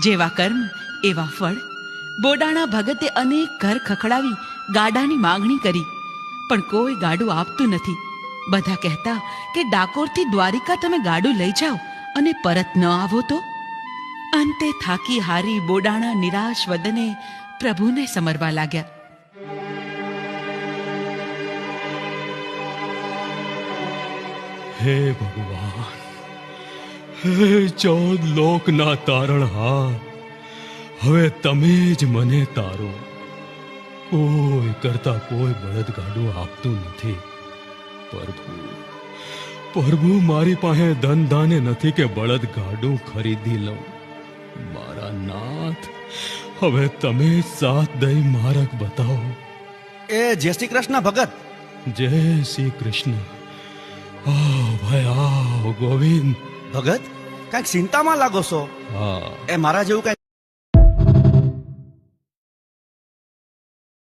જેવા કર્મ એવા ફળ. બોડાણા ભગતે અનેક ઘર ખખડાવી ગાડાની માંગણી કરી, પણ કોઈ ગાડું આપતું નથી. બધા કહેતા કે ડાકોરથી દ્વારિકા તમે ગાડું લઈ જાઓ અને પરત ન આવો તો. અંતે થાકી હારી બોડાણા નિરાશ વદને પ્રભુને સમરવા લાગ્યા. હે ભગવાન, હે 14 લોકના તારણહાર, હવે તમે જ મને તારો. કોઈ કરતા કોઈ બળદગાડું આપતું નથી. પ્રભુ, મારી પાસે ધન ધાને નથી કે બળદગાડું ખરીદી લઉં. મારા નાથ, હવે તમે જ સાથ દઈ માર્ગ બતાવો. એ જય શ્રી કૃષ્ણ ભગત. જય શ્રી કૃષ્ણ. આવ ભાઈ આવ ગોવિંદ. ભગત, કાંઈક ચિંતામાં લાગો છો. હા, એ મારા જેવું કાંઈ